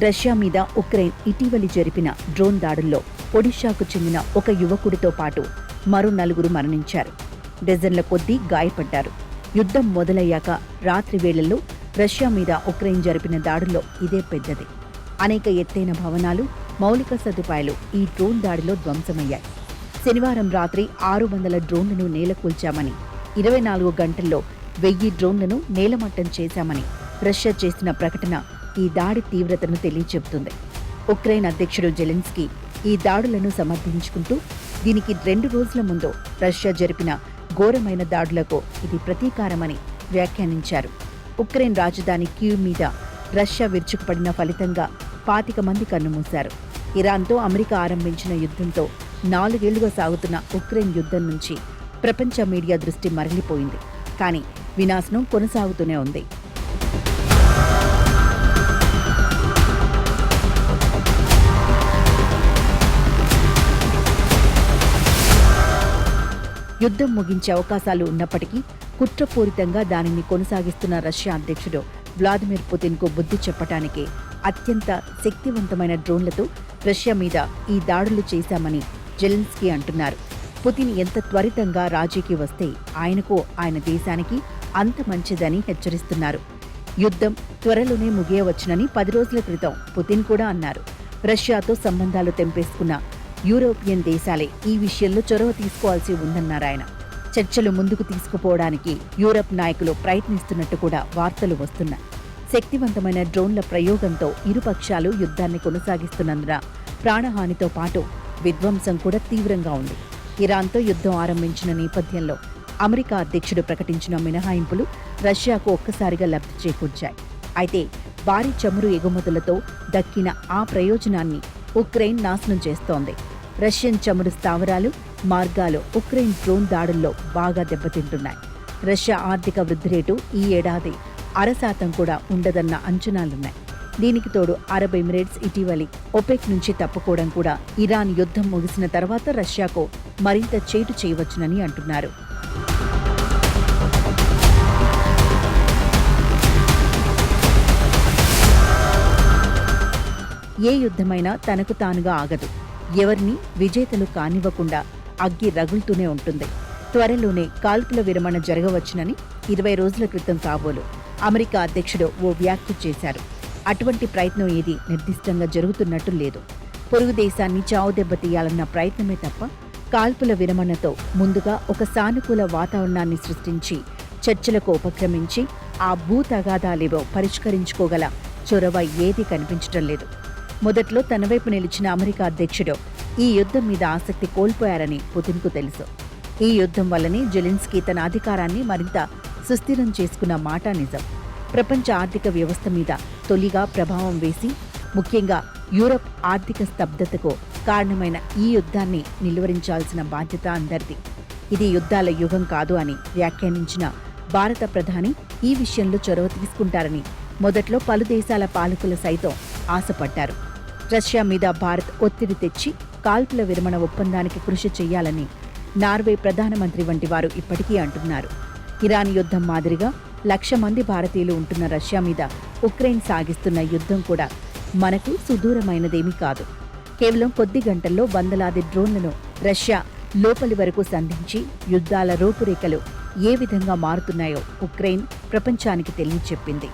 Russia మీద Ukraine ఇటీవలి జరిపిన డ్రోన్ దాడుల్లో ఒడిషాకు చెందిన ఒక యువకుడితో పాటు మరో 4 మరణించారు. డజన్ల కొద్దీ గాయపడ్డారు. యుద్ధం మొదలయ్యాక రాత్రి వేళల్లో రష్యా మీద ఉక్రెయిన్ జరిపిన దాడుల్లో ఇదే పెద్దది. అనేక ఎత్తైన భవనాలు, మౌలిక సదుపాయాలు ఈ డ్రోన్ దాడిలో ధ్వంసమయ్యాయి. శనివారం రాత్రి 600 డ్రోన్లను నేలకూల్చామని, 24 గంటల్లో 1000 డ్రోన్లను నేలమట్టం చేశామని రష్యా చేసిన ప్రకటన ఈ దాడి తీవ్రతను తెలియచెబుతుంది. ఉక్రెయిన్ అధ్యక్షుడు జెలెన్స్కీ ఈ దాడులను సమర్థించుకుంటూ దీనికి 2 రోజుల ముందు రష్యా జరిపిన ఘోరమైన దాడులకు ఇది ప్రతీకారమని వ్యాఖ్యానించారు. ఉక్రెయిన్ రాజధాని కీవ్ మీద రష్యా విరుచుకుపడిన ఫలితంగా 25 మంది కన్నుమూశారు. ఇరాన్తో అమెరికా ఆరంభించిన యుద్ధంతో 4 ఏళ్లుగా సాగుతున్న ఉక్రెయిన్ యుద్ధం నుంచి ప్రపంచ మీడియా దృష్టి మరలిపోయింది. కానీ వినాశనం కొనసాగుతూనే ఉంది. యుద్ధం ముగించే అవకాశాలు ఉన్నప్పటికీ కుట్రపూరితంగా దానిని కొనసాగిస్తున్న రష్యా అధ్యక్షుడు వ్లాదిమిర్ పుతిన్కు బుద్ధి చెప్పటానికి అత్యంత శక్తివంతమైన డ్రోన్లతో రష్యా మీద ఈ దాడులు చేశామని జెలెన్స్కీ అంటున్నారు. పుతిన్ ఎంత త్వరితంగా రాజీకి వస్తే ఆయనకు, ఆయన దేశానికి అంత మంచిదని హెచ్చరిస్తున్నారు. యుద్ధం త్వరలోనే ముగియవచ్చునని 10 రోజుల క్రితం పుతిన్ కూడా అన్నారు. రష్యాతో సంబంధాలు తెంపేసుకున్న యూరోపియన్ దేశాలే ఈ విషయంలో చొరవ తీసుకోవాల్సి ఉందన్నారాయన. చర్చలు ముందుకు తీసుకుపోవడానికి యూరప్ నాయకులు ప్రయత్నిస్తున్నట్టు కూడా వార్తలు వస్తున్నాయి. శక్తివంతమైన డ్రోన్ల ప్రయోగంతో ఇరుపక్షాలు యుద్ధాన్ని కొనసాగిస్తున్నందున ప్రాణహానితో పాటు విధ్వంసం కూడా తీవ్రంగా ఉంది. ఇరాన్తో యుద్ధం ఆరంభించిన నేపథ్యంలో అమెరికా అధ్యక్షుడు ప్రకటించిన మినహాయింపులు రష్యాకు ఒక్కసారిగా లబ్ధి చేకూర్చాయి. అయితే భారీ చమురు ఎగుమతులతో దక్కిన ఆ ప్రయోజనాన్ని ఉక్రెయిన్ నాశనం చేస్తోంది. రష్యన్ చమురు స్థావరాలు, మార్గాలు ఉక్రెయిన్ డ్రోన్ దాడుల్లో బాగా దెబ్బతింటున్నాయి. రష్యా ఆర్థిక వృద్ధి రేటు ఈ ఏడాది 0.5% కూడా ఉండదన్న అంచనాలున్నాయి. దీనికి తోడు అరబ్ ఎమిరేట్స్ ఇటీవలి ఒపెక్ నుంచి తప్పుకోవడం కూడా ఇరాన్ యుద్ధం ముగిసిన తర్వాత రష్యాకు మరింత చేటు చేయవచ్చునని అంటున్నారు. ఏ యుద్ధమైనా తనకు తానుగా ఆగదు. ఎవరిని విజేతలు కానివ్వకుండా అగ్గి రగులుతూనే ఉంటుంది. త్వరలోనే కాల్పుల విరమణ జరగవచ్చునని 20 రోజుల క్రితం కాబోలు అమెరికా అధ్యక్షుడు ఓ వ్యాఖ్య చేశారు. అటువంటి ప్రయత్నం ఏది నిర్దిష్టంగా జరుగుతున్నట్టు లేదు. పొరుగు దేశాన్ని చావుదెబ్బ తీయాలన్న ప్రయత్నమే తప్ప కాల్పుల విరమణతో ముందుగా ఒక సానుకూల వాతావరణాన్ని సృష్టించి చర్చలకు ఉపక్రమించి ఆ భూతగాదాలేవో పరిష్కరించుకోగల చొరవ ఏదీ కనిపించటం లేదు. మొదట్లో తన వైపు నిలిచిన అమెరికా అధ్యక్షుడు ఈ యుద్ధం మీద ఆసక్తి కోల్పోయారని పుతిన్కు తెలుసు. ఈ యుద్ధం వల్లనే జెలెన్స్కీ తన అధికారాన్ని మరింత సుస్థిరం చేసుకున్న మాట నిజం. ప్రపంచ ఆర్థిక వ్యవస్థ మీద తొలిగా ప్రభావం వేసి ముఖ్యంగా యూరప్ ఆర్థిక స్తబ్దతకు కారణమైన ఈ యుద్ధాన్ని నిలువరించాల్సిన బాధ్యత అందరిది. ఇది యుద్ధాల యుగం కాదు అని వ్యాఖ్యానించిన భారత ప్రధాని ఈ విషయంలో చొరవ తీసుకుంటారని మొదట్లో పలు దేశాల పాలకులు సైతం ఆశపడ్డారు. రష్యా మీద భారత్ ఒత్తిడి తెచ్చి కాల్పుల విరమణ ఒప్పందానికి కృషి చేయాలని నార్వే ప్రధానమంత్రి వంటి వారు ఇప్పటికీ అంటున్నారు. ఇరాన్ యుద్ధం మాదిరిగా 1,00,000 మంది భారతీయులు ఉంటున్న రష్యా మీద ఉక్రెయిన్ సాగిస్తున్న యుద్ధం కూడా మనకు సుదూరమైనదేమీ కాదు. కేవలం కొద్ది గంటల్లో వందలాది డ్రోన్లను రష్యా లోపలి వరకు సంధించి యుద్ధాల రూపురేఖలు ఏ విధంగా మారుతున్నాయో ఉక్రెయిన్ ప్రపంచానికి తెలియచెప్పింది.